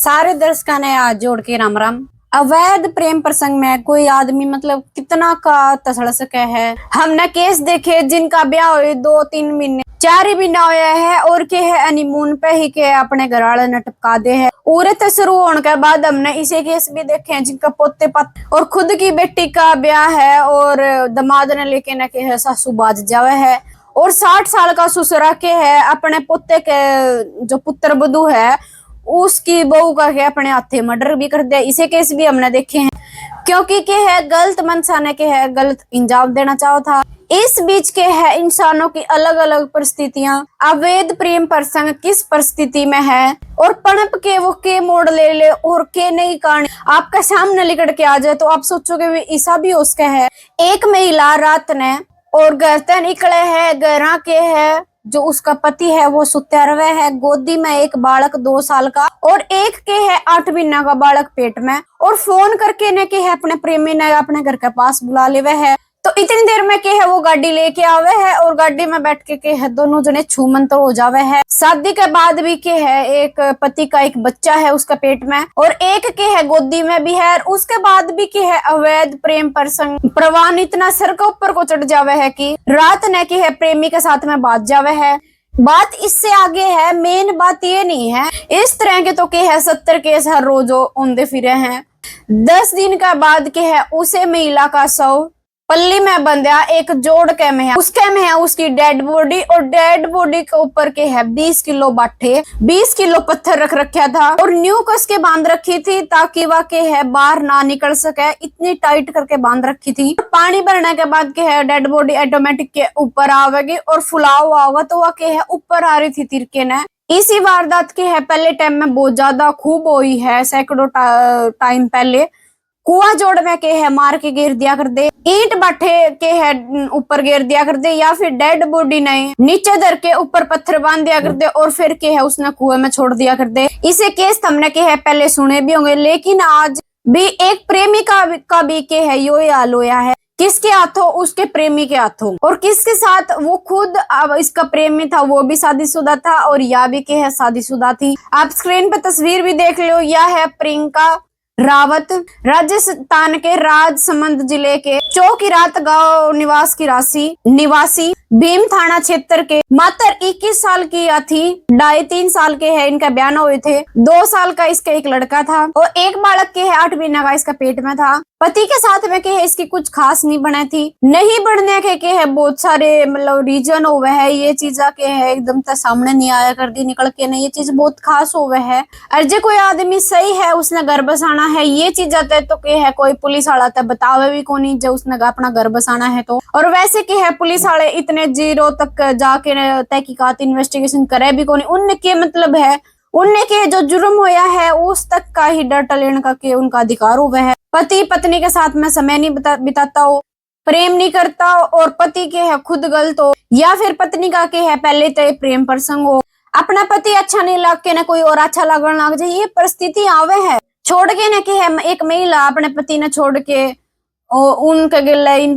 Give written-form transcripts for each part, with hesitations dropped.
सारे दर्शकों ने आज जोड़ के राम राम। अवैध प्रेम प्रसंग में कोई आदमी मतलब कितना का तसड़ सके है। हमने केस देखे जिनका ब्याह हुए 2-3 महीने 4 ही महीना होया है और के है हनीमून पे ही के अपने घर वाले ने टपका दे है। औरत शुरू होने के बाद हमने इसे केस भी देखे हैं जिनका पोते पत और खुद की बेटी का ब्याह है और दामाद ने लेके न के है सासू बाज जावे है और 60 साल का ससुरा के है अपने पोते के जो पुत्र बधू है उसकी बहू का के अपने हाथे मर्डर भी कर दिया। इसे केस भी हमने देखे हैं क्योंकि के है गलत मनसा ने के है गलत इंजाम देना चाहो था। इस बीच के है इंसानों की अलग अलग परिस्थितियां अवैध प्रेम प्रसंग किस परिस्थिति में है और पनप के वो के मोड़ ले ले और के नहीं कहानी आपका सामने लिकड़ के आ जाए तो आप सोचोगे भी ऐसा भी उसका है। एक महिला रात ने और घर से निकले है घरा के है जो उसका पति है वो सुत्या रवे है, गोदी में एक बालक 2 साल का और एक के है 8 महीना का बालक पेट में और फोन करके ने के है अपने प्रेमी ने अपने घर के पास बुला लेवे है। तो इतनी देर में के है वो गाड़ी लेके आवे है और गाड़ी में बैठ के है दोनों जने छूमंतर हो जावे है। शादी के बाद भी के है एक पति का एक बच्चा है उसका पेट में और एक के है गोदी में भी है। उसके बाद भी के है अवैध प्रेम प्रसंग प्रवान इतना सर के ऊपर को चढ़ जावे है कि रात ने के है प्रेमी के साथ में बात जावे है। बात इससे आगे है, मेन बात ये नहीं है। इस तरह के तो के है 70 केस हर रोज औंधे फिरे हैं। 10 दिन का बाद के है उसे महिला का शव पल्ली में बंधा एक जोड़ के में है उसके में है उसकी डेड बॉडी और डेड बॉडी के ऊपर के है 20 किलो बाटे 20 किलो पत्थर रख रखा था और न्यू कस के बांध रखी थी ताकि वह के है बाहर ना निकल सके, इतनी टाइट करके बांध रखी थी। पानी भरने के बाद के है डेड बॉडी ऑटोमेटिक के ऊपर आवेगी और फुला हुआ होगा तो वह के है ऊपर आ रही थी तिरके ने। इसी वारदात के है पहले टाइम में बहुत ज्यादा खूब हुई है, सैकड़ों टाइम पहले कुआ जोड़ में के है मार के गिर दिया कर दे, ईंट बाठे के है ऊपर गिर दिया कर दे या फिर डेड बॉडी नहीं नीचे धर के ऊपर पत्थर बांध दिया कर दे और फिर के है उसने कुएं में छोड़ दिया कर दे। इसे केस हमने के है पहले सुने भी होंगे लेकिन आज भी एक प्रेमी का भी के है यो हाल होया है। किसके हाथों? उसके प्रेमी के हाथों। और किसके साथ? वो खुद अब इसका प्रेमी था वो भी शादीशुदा था और या भी के है शादीशुदा थी। आप स्क्रीन पर तस्वीर भी देख लो, यह है प्रियंका रावत राजस्थान के राजसमंद जिले के चौकिरात गांव निवासी भीम थाना क्षेत्र के मात्र 21 साल की थी। 2.5-3 साल के है इनका बयान हुए थे। 2 साल का इसका एक लड़का था और एक बालक के है 8 महीना का इसका पेट में था। पति के साथ में के है इसकी कुछ खास नहीं बने थी, नहीं बढ़ने के है बहुत सारे मतलब रीजन हुए है। ये चीज के है एकदम तक सामने नहीं आया कर दी निकल के नहीं, ये चीज बहुत खास हुए है। और जो कोई आदमी सही है उसने घर बसाना है ये चीज आते तो के है कोई पुलिस वाला तक बतावे भी को नहीं जो उसने अपना घर बसाना है तो। और वैसे के है पुलिस वाले इतने जीरो तक जाके तहकीकात इन्वेस्टिगेशन करे भी को नहीं, उनके मतलब है उनने के जो जुर्म होया है उस तक का ही डर लेने का के उनका अधिकार हुआ है। पति पत्नी के साथ में समय नहीं बिताता हो, प्रेम नहीं करता और पति के है खुद गलत हो या फिर पत्नी का के है पहले तो प्रेम प्रसंग हो, अपना पति अच्छा नहीं लग के ना कोई और अच्छा लगने लग जाए, ये परिस्थिति आवे है। छोड़ के ना के है एक महिला अपने पति ने छोड़ के उनके गिले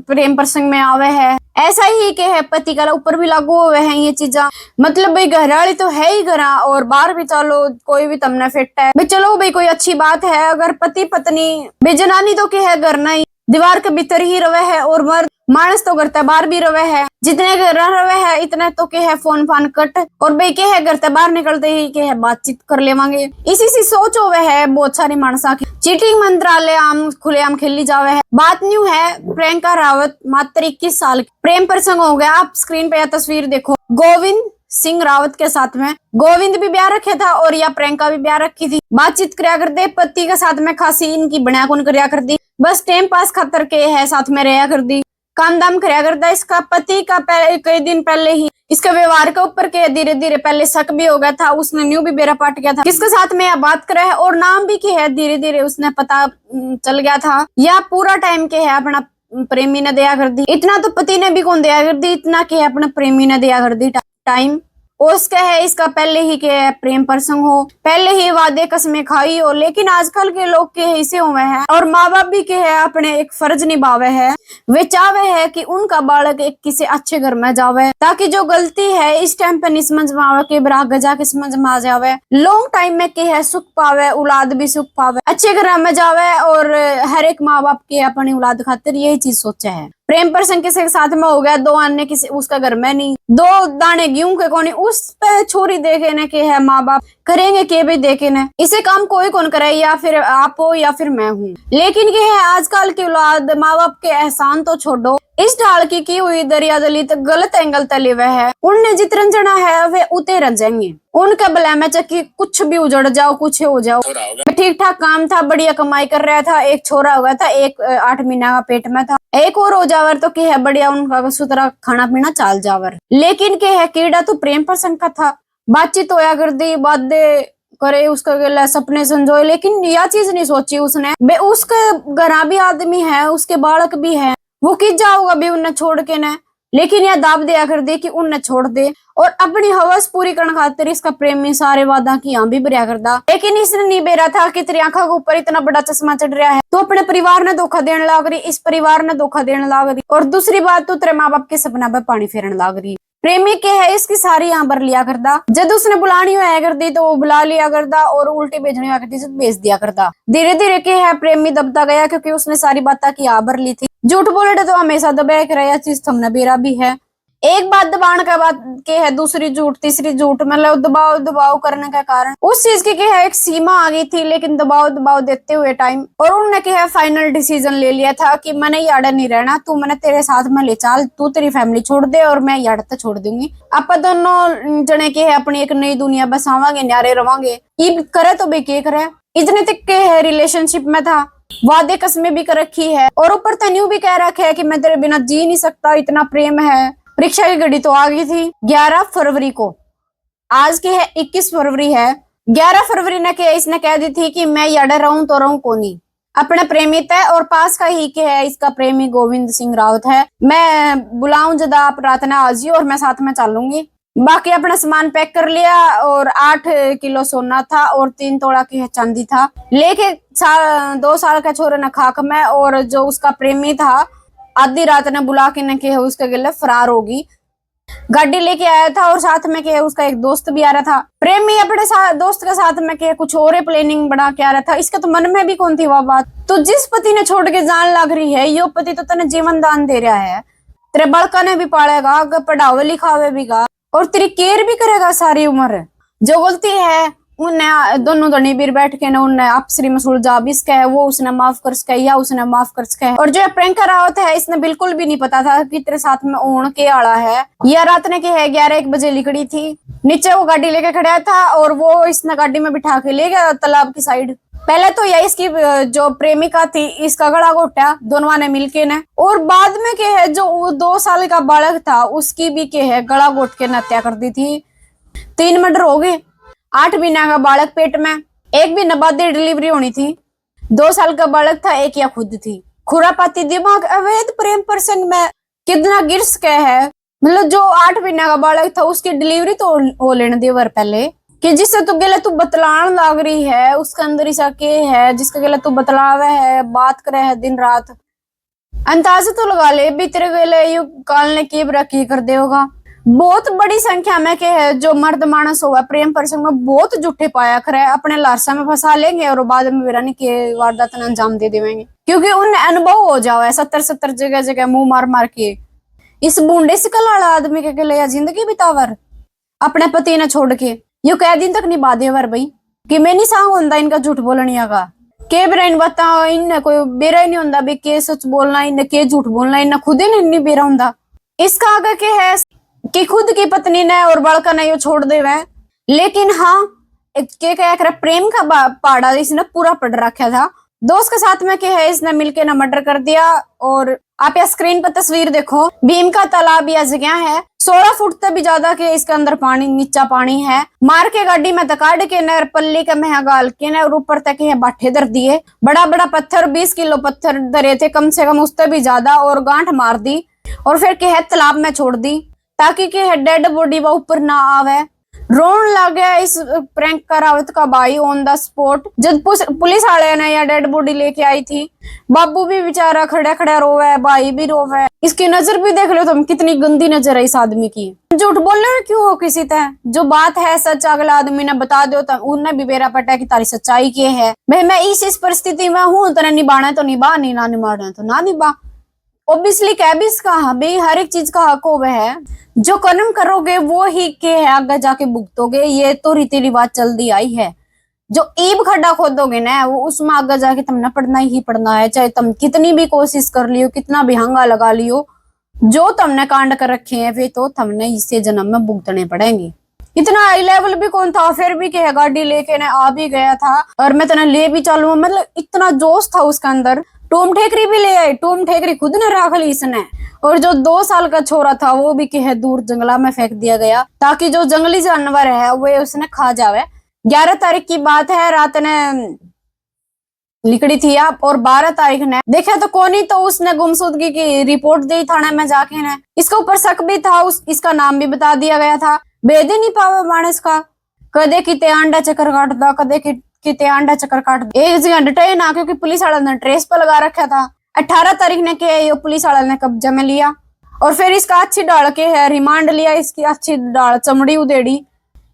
प्रेम प्रसंग में आवे है। ऐसा ही के है पति का ऊपर भी लागू हुए हैं ये चीजा। मतलब भाई घरवाली तो है ही घरा और बाहर भी चलो कोई भी तमने फिट है भाई चलो भाई कोई अच्छी बात है। अगर पति पत्नी बेजनानी तो के है घर नहीं दीवार के भीतर ही रवे है और मर्द मानस तो घर बाहर भी रवे है, जितने घर रवे है इतने तो के है फोन फान कट और भाई के है घर बाहर निकलते ही के है बातचीत कर लेवांगे। इसी सी सोच होवे है बहुत सारी मानसा की। चीटिंग मंत्रालय आम खुलेआम खेली जावे है। बात न्यू है प्रियंका रावत मात्र 21 साल प्रेम प्रसंग हो गया। आप स्क्रीन पे यह तस्वीर देखो, गोविंद सिंह रावत के साथ में गोविंद भी ब्याह रखे था और या प्रियंका भी ब्याह रखी थी। बातचीत कराया कर दे, पति के साथ में खासी इनकी बना कौन कराया कर दी, बस टाइम पास खातर के है साथ में रहा कर दी, काम दाम कराया करता। इसका पति का कई दिन पहले ही इसका व्यवहार के ऊपर के धीरे धीरे पहले शक भी हो गया था, उसने न्यू भी बेरा पाट गया था किसके साथ में यह बात करे है और नाम भी के है धीरे धीरे उसने पता चल गया था। या पूरा टाइम के है अपना प्रेमी ने दिया कर दी, इतना तो पति ने भी कौन दिया कर दी, इतना के है अपने प्रेमी ने दिया कर दी टाइम। उसका है इसका पहले ही के प्रेम प्रसंग हो, पहले ही वादे कसमें खाई हो, लेकिन आजकल के लोग के ऐसे हुए हैं और माँ बाप भी के है अपने एक फर्ज निभावे है। वे चाहे है कि उनका बालक एक किसी अच्छे घर में जावे, ताकि जो गलती है इस टाइम पे नहीं समझ में आवे के बराग गजा के समझ में आ जावे, लॉन्ग टाइम में के है सुख पावे, औलाद भी सुख पावे, अच्छे घर में जावे। और हर एक माँ बाप के अपनी औलाद खातिर यही चीज सोचा है। प्रेम प्रसंग किसी के साथ में हो गया, दो अन्य किसी उसका घर में नहीं, दो दाने गेहूं के कोनी उस पे छोरी देखे न के है माँ बाप करेंगे के भी देखे न, इसे काम कोई कौन करे, या फिर आप हो या फिर मैं हूँ। लेकिन ये है आजकल की औलाद माँ बाप के एहसान तो छोड़ो, इस ढाल की हुई दरिया दलित गलत एंगल तले हुए है, उनने जित रंजना है वे उते रंजेंगे, उनका भला में चक्की कुछ भी उजड़ जाओ कुछ हो जाओ। ठीक ठाक काम था, बढ़िया कमाई कर रहा था, एक छोरा हुआ था, एक 8 महीना का पेट में था, एक और हो जावर तो के है बढ़िया उनका सुतरा खाना पीना चाल जावर। लेकिन के है कीड़ा तो प्रेम प्रसंग का था, बातचीत होया कर दी, बातें करे, उसका सपने संजोए, लेकिन यह चीज नहीं सोची उसने बे उसके घरा भी आदमी है, उसके बालक भी है, वो किस जाओगा भी उन्हें छोड़ के न। लेकिन यह दाब दिया कर दे कि उन्हें छोड़ दे और अपनी हवस पूरी करने खातिर इसका प्रेमी सारे वादा की यहाँ भी बरिया करदा। लेकिन इसने नहीं बेरा था कि तेरी आंखों के ऊपर इतना बड़ा चश्मा चढ़ रहा है, तो अपने परिवार ने धोखा देने लाग रही, इस परिवार ने धोखा देने लाग रही, और दूसरी बात तो तेरे माँ बाप के सपना पे पानी फेरने लाग रही। प्रेमी के है इसकी सारी यहाँ पर लिया करदा, जब उसने बुलानी होया करती तो वो बुला लिया करदा, और उल्टी भेजनी होया करती तो भेज दिया करदा। धीरे धीरे के है प्रेमी दबता गया, क्योंकि उसने सारी बातें की यहाँ भर ली थी। झूठ बोले तो हमेशा दबाया कराया चीज तुमने बेरा भी है, एक बात दबाने के बाद के है दूसरी झूठ, तीसरी झूठ, मतलब दबाव दबाव करने के कारण उस चीज की है एक सीमा आ गई थी। लेकिन दबाव दबाव देते हुए टाइम और उन्होंने के है फाइनल डिसीजन ले लिया था कि मैंने याडा नहीं रहना, तू मैंने तेरे साथ में ले चाल, तू तेरी फैमिली छोड़ दे और मैं याडा तो छोड़ दूंगी, आप दोनों जने के है अपनी एक नई दुनिया बसावांगे, न्यारे रवांगे। ये करे तो भी के करे, इतने तक के है रिलेशनशिप में था, वादे कसमें भी कर रखी है, और ऊपर तन्यू भी कह रखा है कि मैं तेरे बिना जी नहीं सकता, इतना प्रेम है। परीक्षा की घड़ी तो आ गई थी 11 फरवरी को, आज की है 21 फरवरी है। 11 फरवरी ने के इसने कह दी थी कि मैं याडा रहूं तो रहूं कोनी, अपने प्रेमी तय, और पास का ही के है इसका प्रेमी गोविंद सिंह राउत है। मैं बुलाऊं जदा आप रात ने आजी और मैं साथ में चलूंगी। बाकी अपना सामान पैक कर लिया, और 8 किलो सोना था और 3 तोड़ा की चांदी था, लेके 2 साल का छोरा न खाक में, और जो उसका प्रेमी था आधी रात ने बुला के न के उसके गले फरार होगी। गाड़ी लेके आया था और साथ में के उसका एक दोस्त भी आ रहा था। प्रेमी अपने दोस्त के साथ में के कुछ और प्लानिंग बना के आ रहा था, इसके तो मन में भी कौन थी वह बात। तो जिस पति ने छोड़ के जान लग रही है, यो पति तो तेने जीवन दान दे रहा है, तेरे बड़का ने भी पालेगा, पढ़ावे लिखावे भी गा, और तेरी केयर भी करेगा सारी उम्र। जो गलती है उन्हें दोनों धनी बीर बैठ के ना उन्हें आपसी में सुलझा भी सके, वो उसने माफ कर सके या उसने माफ कर सके। और जो प्रियंका रावत है इसने बिल्कुल भी नहीं पता था कि तेरे साथ में ओण के आड़ा है। यह रात ने के है 11-1 बजे लिखड़ी थी, नीचे वो गाड़ी लेके खड़ा था और वो इसने गाड़ी में बिठा के ले गया तालाब की साइड। पहले तो यह इसकी जो प्रेमिका थी इसका गला घोटा दोनों ने मिलके ने, और बाद में के है जो 2 साल का बालक था उसकी भी के है गला घोट के हत्या कर दी थी। 3 मर्डर हो गए, 8 महीना का बालक पेट में, एक भी नबादे डिलीवरी होनी थी, 2 साल का बालक था, एक या खुद थी। खुरापाती दिमाग अवैध प्रेम प्रसंग में कितना गिर सके है, मतलब जो 8 महीना का बालक था उसकी डिलीवरी तो हो लेने दे वर पहले, कि जिससे तू गले तू बतलान लाग रही है, उसके अंदर ऐसा के है जिसके गले तू बतलावे है, बात करे है दिन रात, अंदाजा तो लगा ले भी तेरे गले यू काल ने की बरा की कर देगा। बहुत बड़ी संख्या में के है जो मर्द मानस हुआ प्रेम प्रसंग में बहुत झूठे पाया करे, अपने लारसा में फंसा लेंगे और बाद में वीरानी के वारदात अंजाम दे देंगे, क्योंकि उन्हें अनुभव हो जाओ है 70 जगह जगह मुंह मार मार के। इस बूंडे से कलाड़ा आदमी के गले या जिंदगी बितावर अपने पति ने छोड़ के यू कह दिन तक निभा देवर भाई, कि मैं नहीं सांग होता इनका झूठ बोलने का, के बेरा इन बता इन कोई बेरा ही नहीं होता भी के सच बोलना, इन के झूठ बोलना, इन खुद ही नहीं बेरा होता। इसका आगे के है कि खुद की पत्नी ने और बालका ने यो छोड़ दे वह, लेकिन हाँ के क्या कर प्रेम का पाड़ा इसने पूरा पढ़ रखा था। दोस्त के साथ में के है इसने मिलके ना मर्डर कर दिया। और आप या स्क्रीन पर तस्वीर देखो, भीम का तालाब या जगह है 16 फुट से भी ज्यादा के इसके अंदर पानी, नीचा पानी है। मार के गाड़ी में तकाड़ के नर पल्ली का मेहा गाल के न, और ऊपर तक है बाठे धर दिए, बड़ा बड़ा पत्थर 20 किलो पत्थर धरे थे कम से कम उससे भी ज्यादा, और गांठ मार दी और फिर के है तालाब में छोड़ दी। ताकि के डेड बॉडी वो ऊपर ना आवे। रोन लग गया इस प्रैंक का रावत का भाई ऑन द स्पॉट। जब पुलिस वाले ने या डेड बॉडी लेके आई थी, बाबू भी बेचारा खड़ा खड़ा रोवे है, भाई भी रोवे है। इसकी नजर भी देख लो तुम, कितनी गंदी नजर है इस आदमी की। झूठ बोल रहे क्यों हो किसी तरह? जो बात है सच अगला आदमी ने बता दो तो उन्हें भी बेरा पटा कि तारी सच्चाई की है। भाई मैं इस परिस्थिति में हूँ, तो निभाना है तो निभा, नहीं ना निभाना है तो ना निभा। ऑब्वियसली कैबिस का भाई हर एक चीज का हक होवे है। जो कर्म करोगे वो ही के है आगे जाके भुगतोगे, ये तो रीति रिवाज चलती आई है। जो ईब खड्डा खोदोगे ना वो उसमें आगे जाके तुमने पढ़ना ही पढ़ना है, चाहे तुम कितनी भी कोशिश कर लियो, कितना भी हंगा लगा लियो। जो तुमने कांड कर रखे हैं वे तो तुमने इससे जन्म में भुगतने पड़ेंगे। इतना हाई लेवल भी कौन था, फिर भी क्या गाड़ी लेके ने आ भी गया था और मैं तेने ले भी चलूं, मतलब इतना जोश था उसके अंदर। टूम ठेकरी भी ले आए, टूम ठेकरी खुद ने राख ली इसने। और जो 2 साल का छोरा था वो भी कहे दूर जंगला में फेंक दिया गया, ताकि जो जंगली जानवर है वो उसने खा जावे। 11 तारीख की बात है, रात ने लिकड़ी थी आप, और 12 तारीख ने देखा तो कोनी, तो उसने गुमशुदगी की रिपोर्ट दी थाने में जाके ने। इसके ऊपर शक भी था, इसका नाम भी बता दिया गया था। भेद ही नहीं पावा मानस का, कदे किते अंडा चक्कर काटता, कदे किते अंडा चक्कर काट। एक जगह डटे ना, क्योंकि पुलिस वाला ने ट्रेस पर लगा रखा था। 18 तारीख ने के ये पुलिस वाला ने कब्जे में लिया और फिर इसका अच्छी डाल के है रिमांड लिया। इसकी अच्छी डाल चमड़ी उधेड़ी,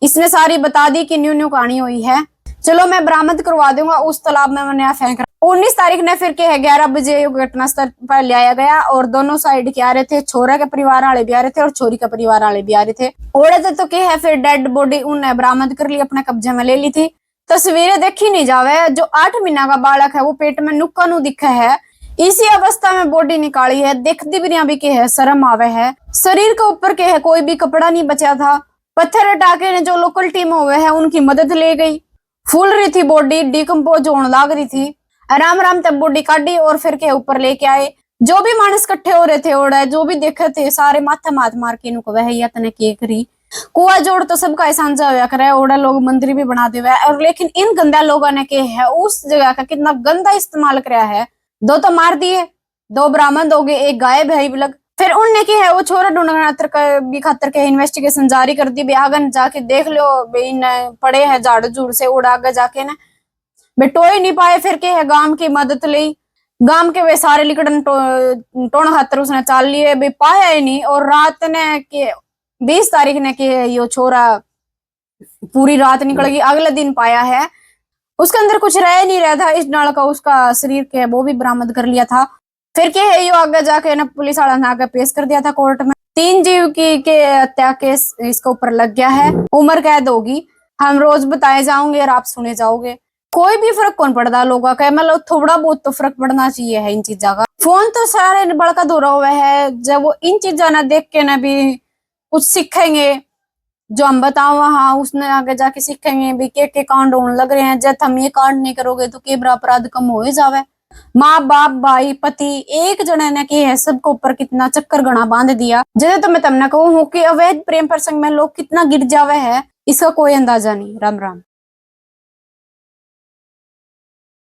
इसने सारी बता दी कि न्यू न्यू कहानी हुई है। चलो मैं बरामद करवा दूंगा, उस तालाब में मैंने फेंक। 19 तारीख ने फिर के है 11 बजे घटना स्थल पर ले आया गया और दोनों साइड के आ रहे थे, छोरा के परिवार वाले भी आ रहे थे और छोरी के परिवार वाले भी आ रहे थे। ओढ़े थे तो क्या है, फिर डेड बॉडी उन्हें बरामद कर ली, अपने कब्जे में ले ली थी। तस्वीरें देखी नहीं जावे। जो 8 महीना का बालक है वो पेट में नुक्का नु दिखा है, इसी अवस्था में बॉडी निकाली है। देखती भी के है, शर्म आवे है। शरीर के ऊपर के है कोई भी कपड़ा नहीं बचा था। पत्थर हटाके ने जो लोकल टीम हुए है उनकी मदद ले गई। फूल रही थी बॉडी, डिकम्पोज होने लग रही थी। आराम आराम तक बॉडी काटी और फिर के ऊपर लेके आए। जो भी मानस इकट्ठे हो रहे थे ओड़ा, जो भी देखे थे सारे माथा मात मार के इनको वह या तने के करी। कुआ जोड़ तो सबका साझा होया करे, ओड़ा लोग मंदिर भी बना दे और, लेकिन इन गंदा लोगों ने के है उस जगह का कितना गंदा इस्तेमाल कराया है। 2 तो मार दिए, 2 बरामद हो गए, 1 गायब है लग। फिर उनने की है वो छोरा ढूंढने खातर के इन्वेस्टिगेशन जारी कर दी। आगे जाके देख लो पड़े है झाड़ झूड़ से उड़ा, आगे जाके ना बेटो ही नहीं पाए। फिर के है गांव की मदद ली, गांव के वे सारे लिकड़न टोण खातर उसने चाल लिए, भी पाया ही नहीं। और रात ने के 20 तारीख ने के यो छोरा पूरी रात निकल गई, अगले दिन पाया है। उसके अंदर कुछ रह नहीं रहा था इस नाल का, उसका शरीर के वो भी बरामद कर लिया था। फिर के है यो आगे जाके ना पुलिस वाला ने आगे पेश कर दिया था कोर्ट में। 3 जीव की के हत्या केस इसके ऊपर लग गया है, उम्र कैद होगी। हम रोज बताए जाओगे और आप सुने जाओगे। कोई भी फर्क कौन पड़ता लोगों का, मतलब थोड़ा बहुत तो फर्क पड़ना चाहिए है इन चीजों का। फोन तो सारे बड़का दौरा हुआ है, जब वो इन चीजों ना देख के ना भी कुछ सीखेंगे, जो हम बताओ हाँ उसने आगे जाके सीखेंगे भी के कांड होने लग रहे हैं। जब हम ये कांड नहीं करोगे तो के बड़ा अपराध कम हो जावे। माँ बाप भाई पति एक जने ने के है सबको ऊपर कितना चक्कर गणा बांध दिया। जैसे तो मैं तुमने कहूँ कि अवैध प्रेम प्रसंग में लोग कितना गिर जावे है, इसका कोई अंदाजा नहीं। राम राम।